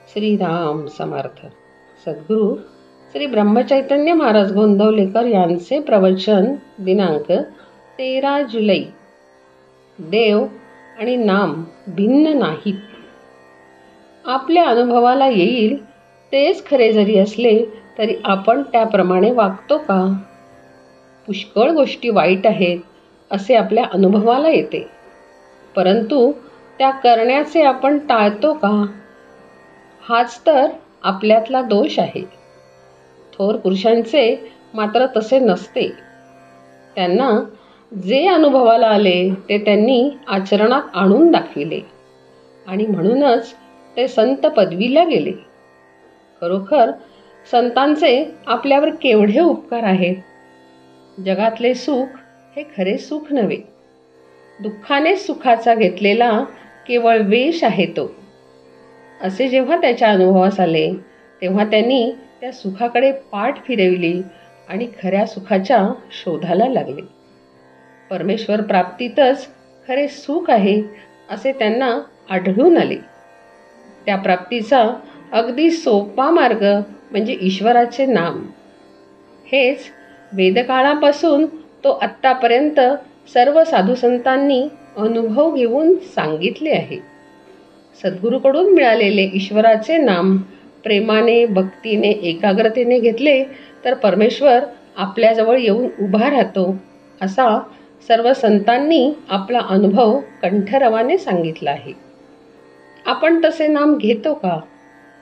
श्रीराम समर्थ. सद्गुरू श्री ब्रह्मचैतन्य महाराज गोंदवलेकर यांचे प्रवचन दिनांक 13 जुलै. देव आणि नाम भिन्न नाहीत. आपल्या अनुभवाला येईल तेच खरे जरी असले तरी आपण त्याप्रमाणे वागतो का? पुष्कळ गोष्टी वाईट आहेत असे आपल्या अनुभवाला येते, परंतु त्या करण्याचे आपण टाळतो का? हाच तर आपल्यातला दोष आहे. थोर पुरुषांचे मात्र तसे नसते. त्यांना जे अनुभवाला आले ते त्यांनी आचरणात आणून दाखविले आणि म्हणूनच ते संत पदवीला गेले. खरोखर संतांचे आपल्यावर केवढे उपकार आहेत. जगातले सुख हे खरे सुख नव्हे, दुःखाने सुखाचा घेतलेला केवळ वेश आहे तो. असे जेव्हा त्याच्या अनुभवास आले तेव्हा त्यांनी त्या सुखाकडे पाठ फिरविली आणि खऱ्या सुखाच्या शोधाला लागले. परमेश्वर प्राप्तीतच खरे सुख आहे असे त्यांना आढळून आले. त्या प्राप्तीचा अगदी सोपा मार्ग म्हणजे ईश्वराचे नाम. हेच वेदकाळापासून तो आत्तापर्यंत सर्व साधुसंतांनी अनुभव घेऊन सांगितले आहे. सद्गुरूकडून मिळालेले ईश्वराचे नाम प्रेमाने, भक्तीने, एकाग्रतेने घेतले तर परमेश्वर आपल्याजवळ येऊन उभा राहतो, असा सर्व संतांनी आपला अनुभव कंठरवाने सांगितला आहे. आपण तसे नाम घेतो का?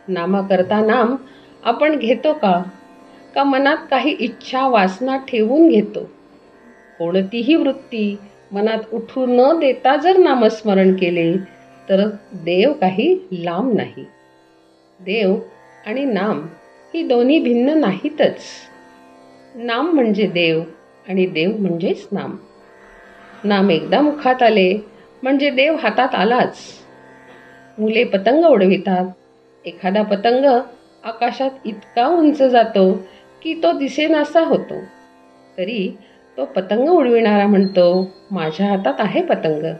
नामाकरता नाम आपण घेतो का? का मनात काही इच्छा वासना ठेवून घेतो? कोणतीही वृत्ती मनात उठू न देता जर नामस्मरण केले तर देव काही लांब नाही. देव आणि नाम ही दोन्ही भिन्न नाहीतच. नाम म्हणजे देव आणि देव म्हणजेच नाम. नाम एकदा मुखात आले म्हणजे देव हातात आलाच. मुले पतंग उडवितात. एखादा पतंग आकाशात इतका उंच जातो की तो दिसेनासा होतो, तरी तो पतंग उडविणारा म्हणतो, माझ्या हातात आहे पतंग.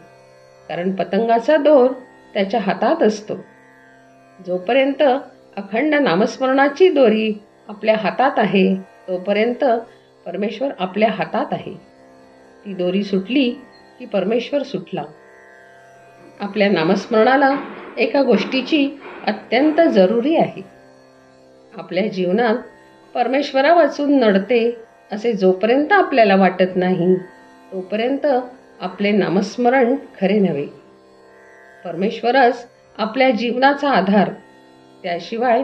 कारण पतंगाचा दोर त्याच्या हातात असतो. जोपर्यंत अखंड नामस्मरणाची दोरी आपल्या हातात आहे तोपर्यंत परमेश्वर आपल्या हातात आहे. ती दोरी सुटली की परमेश्वर सुटला. आपल्या नामस्मरणाला एका गोष्टीची अत्यंत जरुरी आहे. आपल्या जीवनात परमेश्वरा वाचून नडते असे जोपर्यंत आपल्याला वाटत नाही तोपर्यंत आपले नामस्मरण खरे नव्हे. परमेश्वरच आपल्या जीवनाचा आधार, त्याशिवाय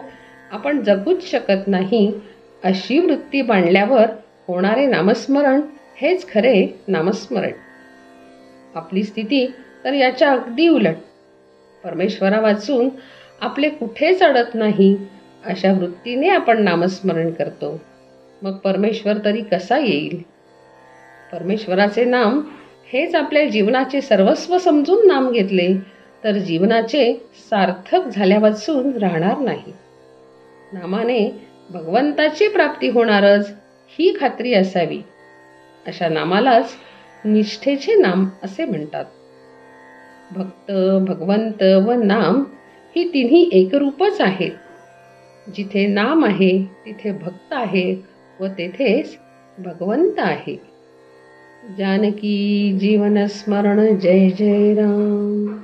आपण जगूच शकत नाही अशी वृत्ती बांधल्यावर होणारे नामस्मरण हेच खरे नामस्मरण. आपली स्थिती तर याच्या अगदी उलट. परमेश्वरा वाचून आपले कुठेच अडत नाही अशा वृत्तीने आपण नामस्मरण करतो. मग परमेश्वर तरी कसा येईल? परमेश्वराचे नाम हेच आपल्या जीवनाचे सर्वस्व समजून नाम घेतले तर जीवनाचे सार्थक झाल्यावाचून राहणार नाही. नामाने भगवंताची प्राप्ती होणारच ही खात्री असावी. अशा नामालाच निष्ठेचे नाम असे म्हणतात. भक्त, भगवंत व नाम ही तिन्ही एकरूपच आहेत. जिथे नाम आहे तिथे भक्त आहे व तेथेच भगवंत आहे. जानकी जीवन स्मरण. जय जय राम.